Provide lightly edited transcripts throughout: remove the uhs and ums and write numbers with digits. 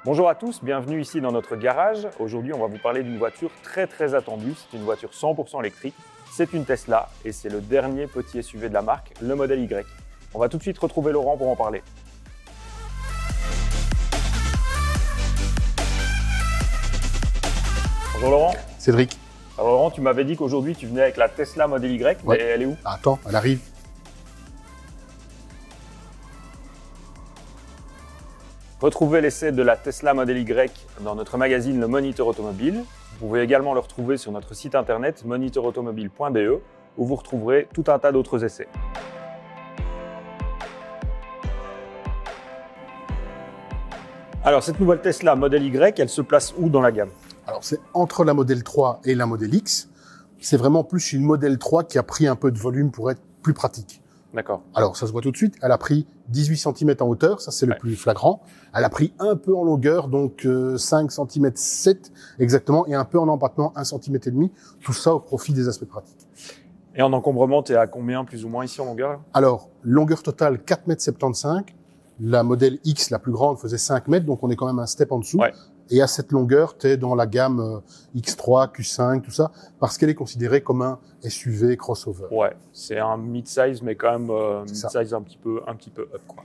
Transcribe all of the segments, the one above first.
Bonjour à tous, bienvenue ici dans notre garage. Aujourd'hui, on va vous parler d'une voiture très attendue. C'est une voiture 100% électrique. C'est une Tesla et c'est le dernier petit SUV de la marque, le modèle Y. On va tout de suite retrouver Laurent pour en parler. Bonjour Laurent. Cédric. Alors Laurent, tu m'avais dit qu'aujourd'hui tu venais avec la Tesla Model Y, mais elle est où? Attends, elle arrive. Retrouvez l'essai de la Tesla Model Y dans notre magazine Le Moniteur Automobile. Vous pouvez également le retrouver sur notre site internet moniteurautomobile.be où vous retrouverez tout un tas d'autres essais. Alors cette nouvelle Tesla Model Y, elle se place où dans la gamme? Alors c'est entre la Model 3 et la Model X. C'est vraiment plus une Model 3 qui a pris un peu de volume pour être plus pratique. D'accord. Alors ça se voit tout de suite, elle a pris 18 cm en hauteur, ça c'est le plus flagrant. Elle a pris un peu en longueur, donc 5 cm 7 exactement, et un peu en empattement, 1 cm et demi. Tout ça au profit des aspects pratiques. Et en encombrement, tu es à combien plus ou moins ici en longueur? Alors, longueur totale 4,75 m. La Model X, la plus grande, faisait 5 mètres, donc on est quand même un step en dessous. Ouais. Et à cette longueur, tu es dans la gamme X3, Q5, tout ça, parce qu'elle est considérée comme un SUV crossover. Ouais, c'est un mid-size, mais quand même mid-size un petit peu up, quoi.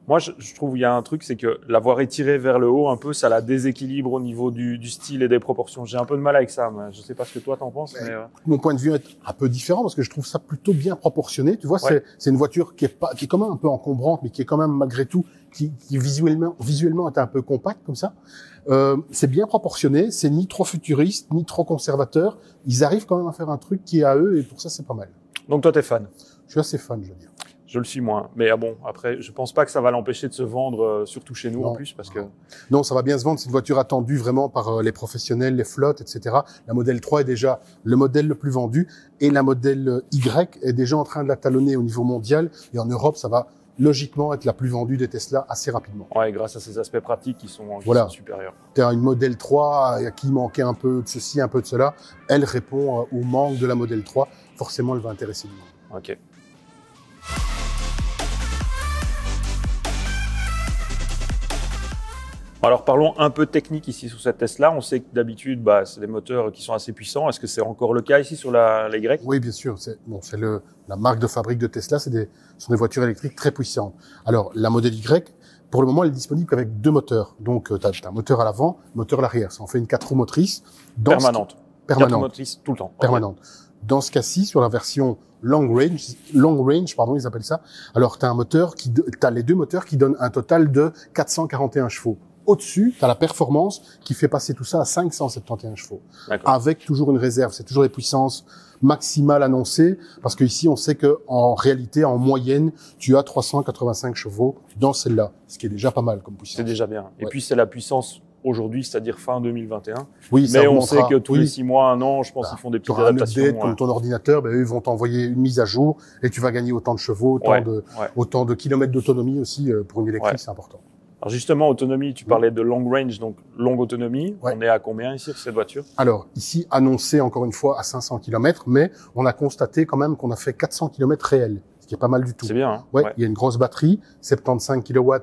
Moi, je trouve qu'il y a un truc, c'est que l'avoir étiré vers le haut un peu, ça la déséquilibre au niveau du style et des proportions. J'ai un peu de mal avec ça, mais je sais pas ce que toi t'en penses. Mais Mon point de vue est un peu différent parce que je trouve ça plutôt bien proportionné. Tu vois, c'est une voiture qui est quand même un peu encombrante, mais qui est quand même malgré tout, qui visuellement est un peu compacte comme ça. C'est bien proportionné, c'est ni trop futuriste, ni trop conservateur. Ils arrivent quand même à faire un truc qui est à eux et pour ça, c'est pas mal. Donc toi, t'es fan? Je suis assez fan, je veux dire. Je le suis moins. Mais bon, après, je pense pas que ça va l'empêcher de se vendre, surtout chez nous en plus, parce que... Non, ça va bien se vendre. C'est une voiture attendue vraiment par les professionnels, les flottes, etc. La Model 3 est déjà le modèle le plus vendu et la Model Y est déjà en train de la talonner au niveau mondial. Et en Europe, ça va logiquement être la plus vendue des Tesla assez rapidement. Ouais, grâce à ces aspects pratiques qui sont supérieurs. Tu as une Model 3 à qui manquait un peu de ceci, un peu de cela. Elle répond au manque de la Model 3. Forcément, elle va intéresser du monde. Ok. Alors parlons un peu technique ici sur cette Tesla. On sait que d'habitude, c'est des moteurs qui sont assez puissants. Est-ce que c'est encore le cas ici sur la Y? Oui, bien sûr. La marque de fabrique de Tesla, sont des voitures électriques très puissantes. Alors la Model Y, pour le moment, elle est disponible qu'avec deux moteurs. Donc tu as un moteur à l'avant, moteur à l'arrière. Ça en fait une 4 roues motrices. Permanente. 4 roues motrices tout le temps. Permanente. Okay. Dans ce cas-ci, sur la version long range, pardon, ils appellent ça. Alors tu as les deux moteurs qui donnent un total de 441 chevaux. Au-dessus, tu as la performance qui fait passer tout ça à 571 chevaux. Avec toujours une réserve. C'est toujours les puissances maximales annoncées. Parce que ici, on sait que en réalité, en moyenne, tu as 385 chevaux dans celle-là. Ce qui est déjà pas mal comme puissance. C'est déjà bien. Et puis, c'est la puissance aujourd'hui, c'est-à-dire fin 2021. Oui, mais on sait que tous les 6 mois, 1 an, je pense qu'ils font des petites adaptations. Un update comme ton ordinateur, eux, ils vont t'envoyer une mise à jour et tu vas gagner autant de chevaux, autant de kilomètres d'autonomie aussi. Pour une électrique, c'est important. Alors justement, autonomie, tu parlais de long range, donc longue autonomie. On est à combien ici sur cette voiture? Alors ici, annoncé encore une fois à 500 km, mais on a constaté quand même qu'on a fait 400 km réels, ce qui est pas mal du tout. C'est bien. Hein? Il y a une grosse batterie, 75 kW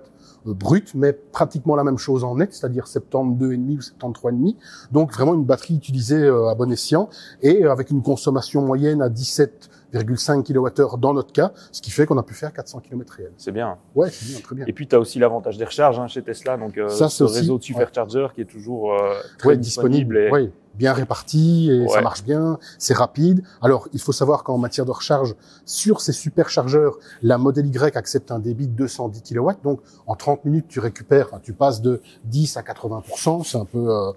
brut, mais pratiquement la même chose en net, c'est-à-dire 72,5 ou 73,5. Donc vraiment une batterie utilisée à bon escient et avec une consommation moyenne à 17,5 kWh dans notre cas, ce qui fait qu'on a pu faire 400 km réels. C'est bien. Ouais, c'est bien, très bien. Et puis, tu as aussi l'avantage des recharges chez Tesla, donc ce réseau de supercharger qui est toujours très disponible. Oui, bien réparti et ça marche bien, c'est rapide. Alors, il faut savoir qu'en matière de recharge, sur ces superchargeurs, la Model Y accepte un débit de 210 kW, donc en 30 minutes, tu passes de 10 à 80%, c'est un peu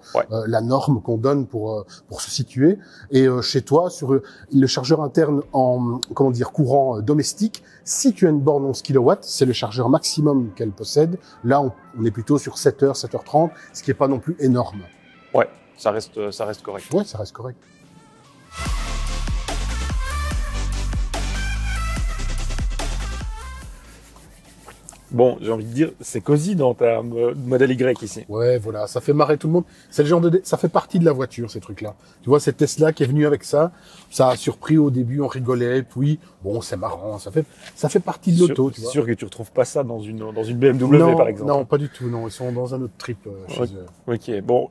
la norme qu'on donne pour se situer. Et chez toi, sur le chargeur interne en courant domestique, si tu as une borne 11 kW, c'est le chargeur maximum qu'elle possède. Là, on est plutôt sur 7h, 7h30, ce qui est pas non plus énorme. Ouais, ça reste correct. Ouais, ça reste correct. Bon, j'ai envie de dire, c'est cosy dans ta modèle Y ici. Ouais, voilà, ça fait marrer tout le monde. C'est le genre ça fait partie de la voiture, ces trucs-là. Tu vois, c'est Tesla qui est venu avec ça. Ça a surpris au début, on rigolait, puis bon, c'est marrant, ça fait partie de l'auto, tu vois. C'est sûr que tu retrouves pas ça dans une BMW, non, par exemple. Non, pas du tout, non. Ils sont dans un autre trip chez eux. Ok, bon.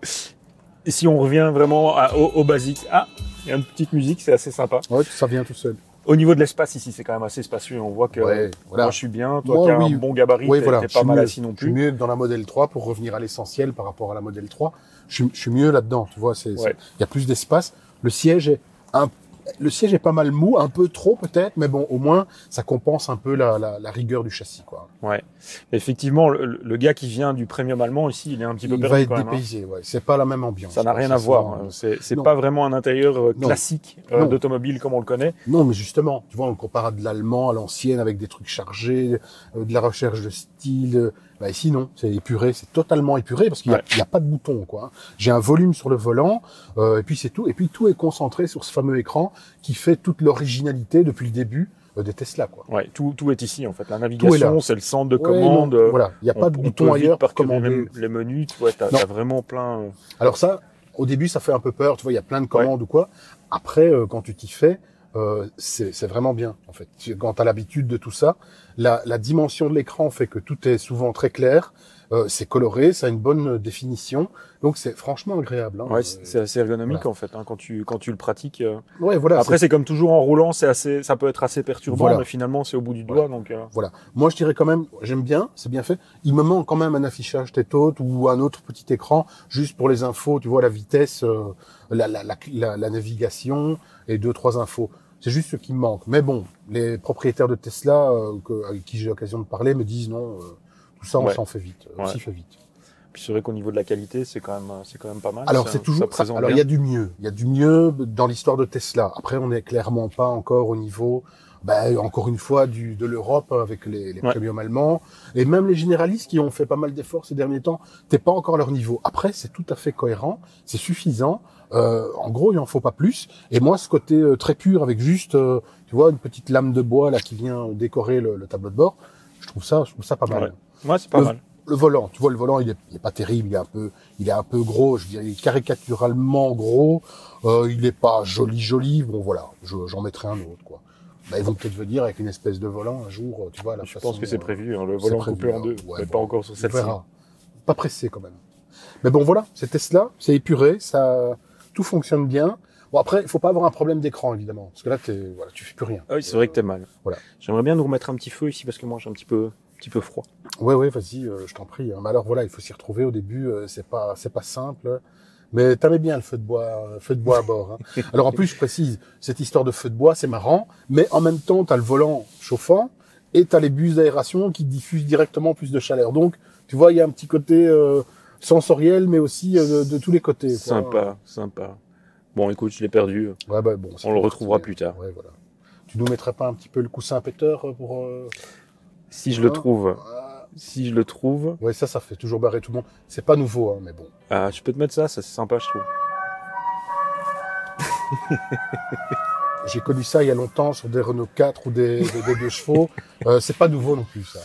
Et si on revient vraiment au basique. Ah, il y a une petite musique, c'est assez sympa. Ouais, ça vient tout seul. Au niveau de l'espace ici, c'est quand même assez spacieux. On voit que voilà. Moi je suis bien, toi qui as un bon gabarit, t'es pas mal assis non plus. Je suis mieux dans la modèle 3 pour revenir à l'essentiel par rapport à la modèle 3. Je suis mieux là-dedans, tu vois. Il y a plus d'espace. Le siège est pas mal mou, un peu trop peut-être, mais bon, au moins ça compense un peu la rigueur du châssis, quoi. Ouais. Effectivement, le gars qui vient du premium allemand ici, il est un petit peu perdu quand même. Il va être dépaysé, ouais. C'est pas la même ambiance. Ça n'a rien à voir. C'est pas vraiment un intérieur classique d'automobile comme on le connaît. Non, mais justement, tu vois, on compare à de l'allemand, à l'ancienne, avec des trucs chargés, de la recherche de style. Bah ici non, c'est épuré, c'est totalement épuré parce qu'il y a pas de bouton, quoi. J'ai un volume sur le volant, et puis c'est tout. Et puis tout est concentré sur ce fameux écran qui fait toute l'originalité depuis le début des Tesla, quoi. Ouais, tout est ici en fait. La navigation, c'est le centre de commande. Voilà, il y a pas de bouton ailleurs pour commander. Les menus, tu vois, t'as vraiment plein. Alors ça, au début, ça fait un peu peur. Tu vois, il y a plein de commandes ou quoi. Après, quand tu t'y fais, c'est vraiment bien en fait. Quand tu as l'habitude de tout ça, la dimension de l'écran fait que tout est souvent très clair, c'est coloré, ça a une bonne définition, donc c'est franchement agréable. Hein. Ouais, c'est assez ergonomique en fait quand tu le pratiques. Ouais, voilà. Après c'est comme toujours en roulant, ça peut être assez perturbant, mais finalement c'est au bout du doigt, donc. Voilà. Moi je dirais quand même, j'aime bien, c'est bien fait. Il me manque quand même un affichage tête haute ou un autre petit écran juste pour les infos, tu vois la vitesse, la navigation et 2-3 infos. C'est juste ce qui me manque. Mais bon, les propriétaires de Tesla, avec qui j'ai l'occasion de parler, me disent non, tout ça, on s'en fait vite. On s'y fait vite. Puis c'est vrai qu'au niveau de la qualité, c'est quand même pas mal. Alors c'est toujours. Alors il y a du mieux. Il y a du mieux dans l'histoire de Tesla. Après, on n'est clairement pas encore au niveau. Encore une fois, de l'Europe avec les premium allemands et même les généralistes qui ont fait pas mal d'efforts ces derniers temps. T'es pas encore à leur niveau. Après, c'est tout à fait cohérent, c'est suffisant. En gros, il en faut pas plus. Et moi, ce côté très pur avec juste, tu vois, une petite lame de bois là qui vient décorer le tableau de bord, je trouve ça pas mal. Ouais, c'est pas mal. Le volant, tu vois, le volant, il est pas terrible, il est un peu gros, je dirais, il est caricaturalement gros. Il est pas joli. Bon, voilà, j'en mettrai un autre, quoi. Ils vont peut-être venir avec une espèce de volant un jour, tu vois. Je pense que c'est prévu, le volant coupé en deux, mais pas encore sur celle-ci. Pas pressé quand même. Mais bon, voilà, c'est Tesla, c'est épuré, tout fonctionne bien. Bon, après, il faut pas avoir un problème d'écran, évidemment, parce que là, tu fais plus rien. Ah oui, c'est vrai que t'es mal. Voilà. J'aimerais bien nous remettre un petit feu ici parce que moi j'ai un petit peu froid. Ouais, vas-y, je t'en prie. Mais alors voilà, il faut s'y retrouver au début, c'est pas simple. Mais t'aimais bien le feu de bois à bord. Hein. Alors en plus, je précise, cette histoire de feu de bois, c'est marrant, mais en même temps, t'as le volant chauffant et t'as les bus d'aération qui diffusent directement plus de chaleur. Donc, tu vois, il y a un petit côté sensoriel, mais aussi de tous les côtés. Sympa. Bon, écoute, je l'ai perdu. Ouais, bon. On le retrouvera plus tard. Ouais, voilà. Tu nous mettrais pas un petit peu le coussin péteur pour... Si je le trouve. Si je le trouve. Ouais, ça fait toujours barrer tout le monde. C'est pas nouveau, hein, mais bon. Ah, je peux te mettre ça c'est sympa, je trouve. J'ai connu ça il y a longtemps sur des Renault 4 ou des 2 chevaux. C'est pas nouveau non plus, ça.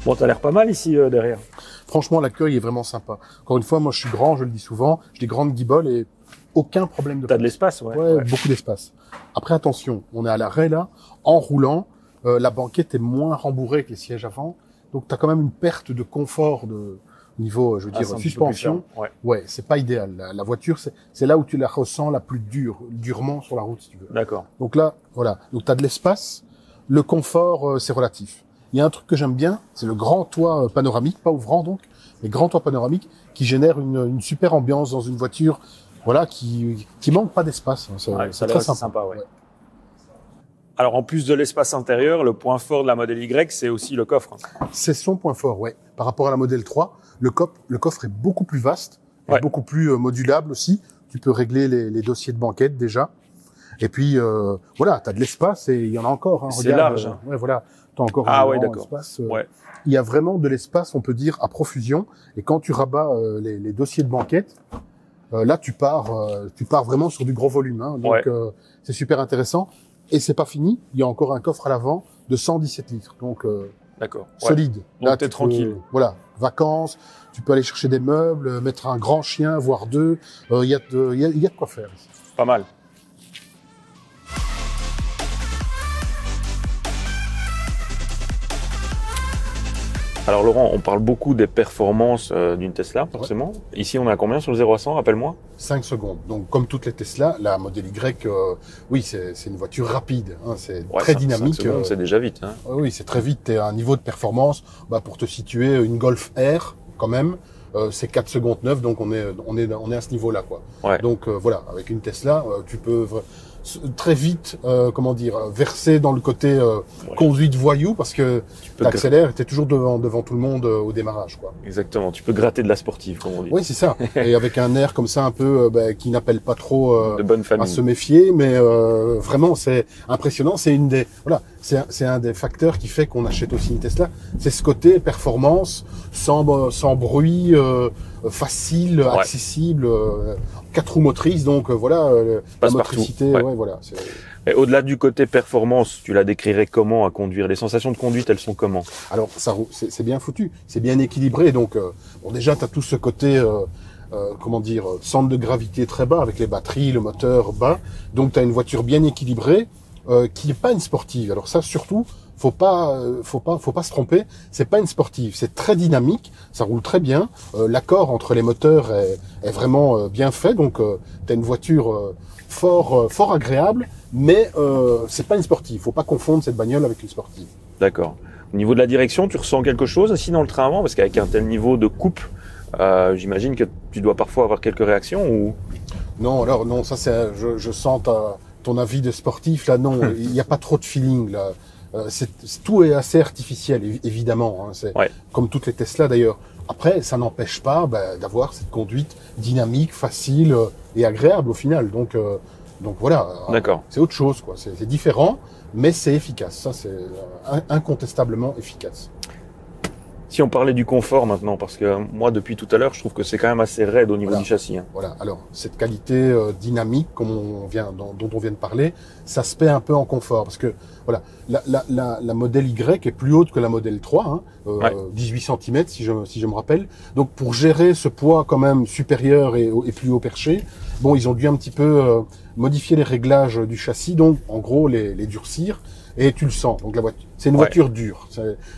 Bon, t'as l'air pas mal ici derrière. Franchement, l'accueil est vraiment sympa. Encore une fois, moi, je suis grand, je le dis souvent. J'ai des grandes guiboles et aucun problème de place. T'as de l'espace, ouais. Beaucoup d'espace. Après, attention, on est à l'arrêt là. En roulant, la banquette est moins rembourrée que les sièges avant. Donc, t'as quand même une perte de confort de niveau, je veux dire, suspension. Ouais, c'est pas idéal. La voiture, c'est là où tu la ressens la plus durement sur la route, si tu veux. D'accord. Donc là, voilà. Donc, t'as de l'espace. Le confort, c'est relatif. Il y a un truc que j'aime bien, c'est le grand toit panoramique, pas ouvrant donc, mais grand toit panoramique qui génère une super ambiance dans une voiture, voilà, qui manque pas d'espace. Hein. C'est très sympa. Ouais. Alors en plus de l'espace intérieur, le point fort de la modèle Y, c'est aussi le coffre. C'est son point fort, ouais. Par rapport à la modèle 3, le coffre est beaucoup plus vaste, et beaucoup plus modulable aussi. Tu peux régler les dossiers de banquette déjà. Et puis voilà, t'as de l'espace et il y en a encore. Hein. C'est large. Hein. Ouais, voilà. T'as encore un grand espace. Il y a vraiment de l'espace, on peut dire, à profusion. Et quand tu rabats les dossiers de banquette, Là, tu pars vraiment sur du gros volume. Hein, donc, c'est super intéressant. Et c'est pas fini. Il y a encore un coffre à l'avant de 117 litres. Donc, d'accord. Solide. Donc, là, t'es tranquille. Voilà. Vacances. Tu peux aller chercher des meubles, mettre un grand chien, voire deux. Il y a de quoi faire. Pas mal. Alors Laurent, on parle beaucoup des performances d'une Tesla, forcément. Ouais. Ici, on est à combien sur le 0 à 100, rappelle-moi? 5 secondes. Donc, comme toutes les Tesla, la Model Y, oui, c'est une voiture rapide. Hein, c'est très dynamique. 5 secondes, c'est déjà vite. Hein. Oui, c'est très vite. Tu as un niveau de performance, pour te situer, une Golf R, quand même, c'est 4 secondes 9, donc on est à ce niveau-là, quoi. Ouais. Donc, voilà, avec une Tesla, tu peux très vite, verser dans le côté conduite voyou, parce que t'accélères, t'es toujours devant tout le monde au démarrage, quoi. Exactement, tu peux gratter de la sportive, comme on dit. Oui, c'est ça. Et avec un air comme ça, un peu qui n'appelle pas trop de bonne famille. À se méfier, mais vraiment, c'est impressionnant. C'est un des facteurs qui fait qu'on achète aussi une Tesla. C'est ce côté performance, sans bruit, facile, accessible, 4 roues motrices, donc la motricité, voilà. Mais au-delà du côté performance, tu la décrirais comment à conduire? Les sensations de conduite, elles sont comment? Alors, c'est bien foutu, c'est bien équilibré, donc déjà, tu as tout ce côté centre de gravité très bas avec les batteries, le moteur bas, donc tu as une voiture bien équilibrée qui n'est pas une sportive. Alors ça, surtout, faut pas se tromper. C'est pas une sportive. C'est très dynamique. Ça roule très bien. L'accord entre les moteurs est vraiment bien fait. Donc, t'as une voiture fort agréable, mais c'est pas une sportive. Faut pas confondre cette bagnole avec une sportive. D'accord. Au niveau de la direction, tu ressens quelque chose aussi dans le train avant, parce qu'avec un tel niveau de coupe, j'imagine que tu dois parfois avoir quelques réactions ou. Non, alors non, ça c'est. Je sens ton avis de sportif là. Non, il n'y a pas trop de feeling là. Tout est assez artificiel, évidemment. Hein, c'est comme toutes les Tesla d'ailleurs. Après, ça n'empêche pas d'avoir cette conduite dynamique, facile et agréable au final. Donc voilà. D'accord. C'est autre chose, quoi. C'est différent, mais c'est efficace. Ça, c'est incontestablement efficace. Si on parlait du confort maintenant, parce que moi, depuis tout à l'heure, je trouve que c'est quand même assez raide au niveau du châssis. Hein. Voilà. Alors, cette qualité dynamique, comme dont on vient de parler, ça se paie un peu en confort, parce que voilà, la Model Y est plus haute que la Model 3, 18 cm si je me rappelle. Donc, pour gérer ce poids quand même supérieur et plus haut perché, bon, ils ont dû un petit peu modifier les réglages du châssis, donc en gros les durcir. Et tu le sens. Donc la voiture, c'est une voiture dure.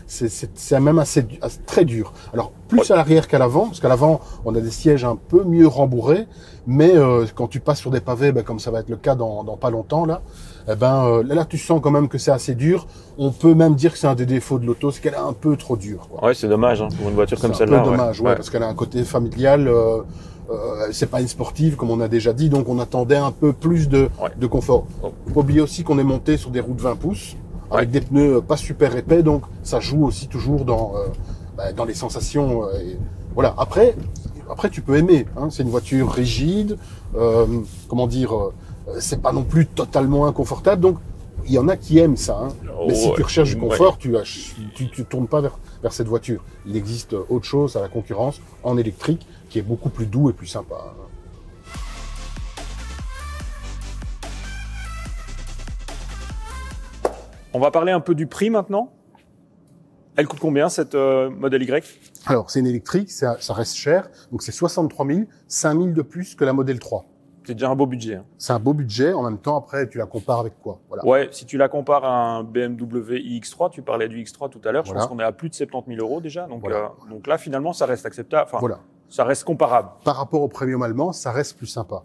C'est même assez très dur. Alors plus à l'arrière qu'à l'avant, parce qu'à l'avant on a des sièges un peu mieux rembourrés, mais quand tu passes sur des pavés, comme ça va être le cas dans pas longtemps là, là tu sens quand même que c'est assez dur. On peut même dire que c'est un des défauts de l'auto, c'est qu'elle est un peu trop dure. Quoi. Ouais, c'est dommage pour une voiture comme celle-là. C'est un peu dommage, parce qu'elle a un côté familial. C'est pas une sportive comme on a déjà dit, donc on attendait un peu plus de confort. Faut pas oublier aussi qu'on est monté sur des roues de 20 pouces avec des pneus pas super épais, donc ça joue aussi toujours dans les sensations. Voilà. Après tu peux aimer. Hein, c'est une voiture rigide. C'est pas non plus totalement inconfortable. Donc il y en a qui aiment ça. Hein. Mais si tu recherches du confort, tu tournes pas vers cette voiture. Il existe autre chose à la concurrence en électrique qui est beaucoup plus doux et plus sympa. On va parler un peu du prix maintenant. Elle coûte combien cette Model Y? Alors c'est une électrique, ça reste cher. Donc c'est 63 000, 5 000 de plus que la Model 3. C'est déjà un beau budget. Hein. C'est un beau budget. En même temps, après, tu la compares avec quoi? Voilà. Ouais, si tu la compares à un BMW iX3, tu parlais du X3 tout à l'heure, je pense qu'on est à plus de 70 000 € déjà. Donc, donc là, finalement, ça reste acceptable. Enfin, ça reste comparable. Par rapport au premium allemand, ça reste plus sympa.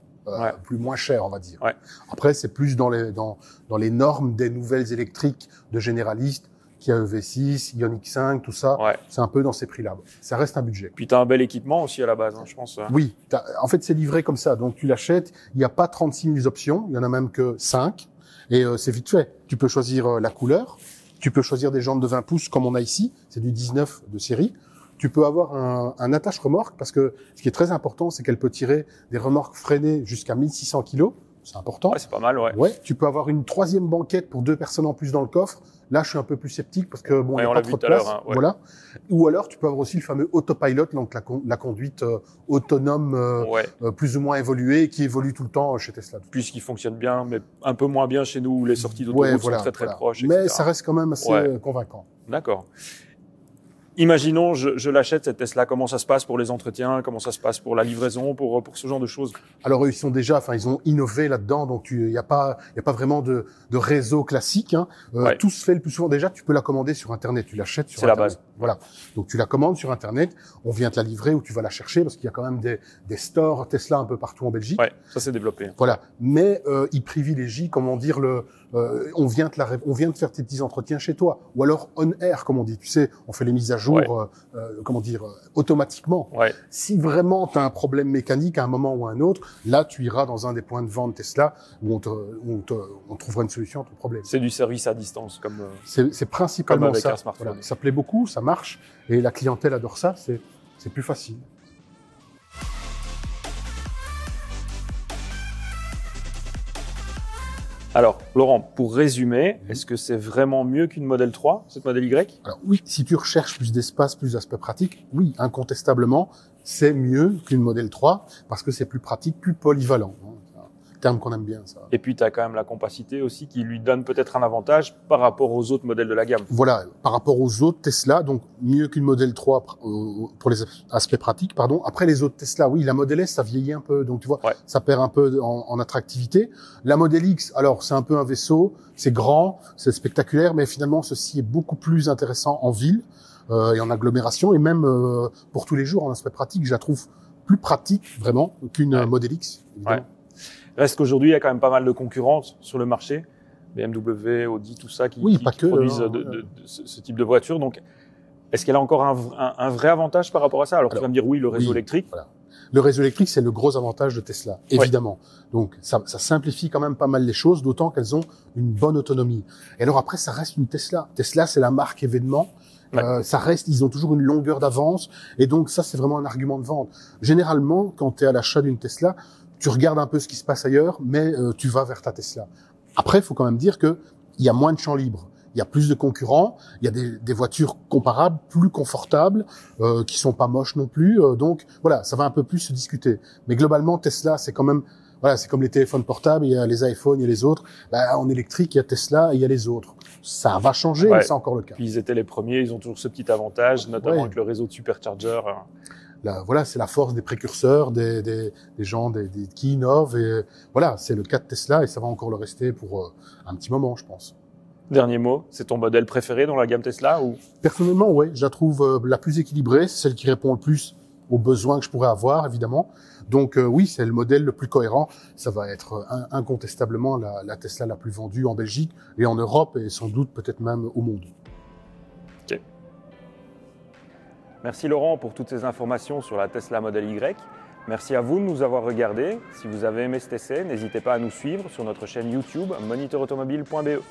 Plus moins cher, on va dire. Ouais. Après, c'est plus dans les normes des nouvelles électriques de généralistes, Kia EV6, Ioniq 5, tout ça. Ouais. C'est un peu dans ces prix-là. Ça reste un budget. Puis t'as un bel équipement aussi à la base, je pense. Oui. En fait, c'est livré comme ça. Donc, tu l'achètes. Il n'y a pas 36 000 options. Il y en a même que 5. Et c'est vite fait. Tu peux choisir la couleur. Tu peux choisir des jantes de 20 pouces comme on a ici. C'est du 19 de série. Tu peux avoir un attache-remorque parce que ce qui est très important, c'est qu'elle peut tirer des remorques freinées jusqu'à 1600 kg. c'est important. Ouais, c'est pas mal, ouais. Ouais, tu peux avoir une 3e banquette pour 2 personnes en plus dans le coffre. Là, je suis un peu plus sceptique parce que bon, il n'y a pas trop de place. Hein, ouais. Voilà. Ou alors, tu peux avoir aussi le fameux autopilot, donc la conduite autonome, plus ou moins évoluée, qui évolue tout le temps chez Tesla. Puisqu'il fonctionne bien, mais un peu moins bien chez nous où les sorties d'autoroute sont très très proches. Mais etc. ça reste quand même assez convaincant. D'accord. Imaginons, je l'achète cette Tesla. Comment ça se passe pour les entretiens? Comment ça se passe pour la livraison, pour ce genre de choses? Alors, ils ont innové là-dedans, donc il y a pas vraiment de réseau classique. Hein. Tout se fait le plus souvent. Déjà, tu peux la commander sur Internet. Tu l'achètes sur Internet. C'est la base. Voilà. Donc, tu la commandes sur Internet. On vient te la livrer ou tu vas la chercher parce qu'il y a quand même des stores Tesla un peu partout en Belgique. Ouais, ça c'est développé. Voilà. Mais ils privilégient, comment dire, on vient te faire tes petits entretiens chez toi, ou alors on air, comme on dit. Tu sais, on fait les mises à jour, automatiquement. Ouais. Si vraiment tu as un problème mécanique à un moment ou à un autre, là tu iras dans un des points de vente Tesla où on trouvera une solution à ton problème. C'est du service à distance, comme. C'est principalement comme avec ça. un smartphone. Voilà. Ça plaît beaucoup, ça marche, et la clientèle adore ça. C'est plus facile. Alors, Laurent, pour résumer, est-ce que c'est vraiment mieux qu'une Model 3, cette Model Y? Alors oui, si tu recherches plus d'espace, plus d'aspect pratique, oui, incontestablement, c'est mieux qu'une Model 3 parce que c'est plus pratique, plus polyvalent. C'est un terme qu'on aime bien, ça. Et puis, tu as quand même la compacité aussi qui lui donne peut-être un avantage par rapport aux autres modèles de la gamme. Voilà, par rapport aux autres Tesla, donc mieux qu'une Model 3 pour les aspects pratiques, pardon. Après, les autres Tesla, oui, la Model S, ça vieillit un peu, donc tu vois, ça perd un peu en attractivité. La Model X, alors, c'est un peu un vaisseau, c'est grand, c'est spectaculaire, mais finalement, ceci est beaucoup plus intéressant en ville et en agglomération, et même pour tous les jours, en aspect pratique, je la trouve plus pratique, vraiment, qu'une Model X, évidemment. Ouais. Reste qu'aujourd'hui, il y a quand même pas mal de concurrence sur le marché. BMW, Audi, tout ça, qui produisent ce type de voiture. Donc, est-ce qu'elle a encore un vrai avantage par rapport à ça? Alors, tu vas me dire oui, le réseau électrique. Voilà. Le réseau électrique, c'est le gros avantage de Tesla, évidemment. Donc, ça simplifie quand même pas mal les choses, d'autant qu'elles ont une bonne autonomie. Et alors après, ça reste une Tesla. Tesla, c'est la marque événement. Ça reste, ils ont toujours une longueur d'avance. Et donc, ça, c'est vraiment un argument de vente. Généralement, quand tu es à l'achat d'une Tesla, tu regardes un peu ce qui se passe ailleurs, mais tu vas vers ta Tesla. Après, il faut quand même dire que il y a moins de champs libres. Il y a plus de concurrents, il y a des voitures comparables, plus confortables, qui sont pas moches non plus. Donc voilà, ça va un peu plus se discuter. Mais globalement, Tesla, c'est quand même, voilà, c'est comme les téléphones portables, il y a les iPhones, il y a les autres. En électrique, il y a Tesla et il y a les autres. Ça va changer, mais c'est encore le cas. Puis ils étaient les premiers, ils ont toujours ce petit avantage, notamment avec le réseau de superchargers. Voilà, c'est la force des précurseurs, des gens qui innovent. Et voilà, c'est le cas de Tesla et ça va encore le rester pour un petit moment, je pense. Dernier mot, c'est ton modèle préféré dans la gamme Tesla ou? Personnellement, oui, je la trouve la plus équilibrée, c'est celle qui répond le plus aux besoins que je pourrais avoir, évidemment. Donc oui, c'est le modèle le plus cohérent. Ça va être incontestablement la Tesla la plus vendue en Belgique et en Europe et sans doute peut-être même au monde. Ok. Merci Laurent pour toutes ces informations sur la Tesla Model Y. Merci à vous de nous avoir regardés. Si vous avez aimé cet essai, n'hésitez pas à nous suivre sur notre chaîne YouTube monitorautomobile.be.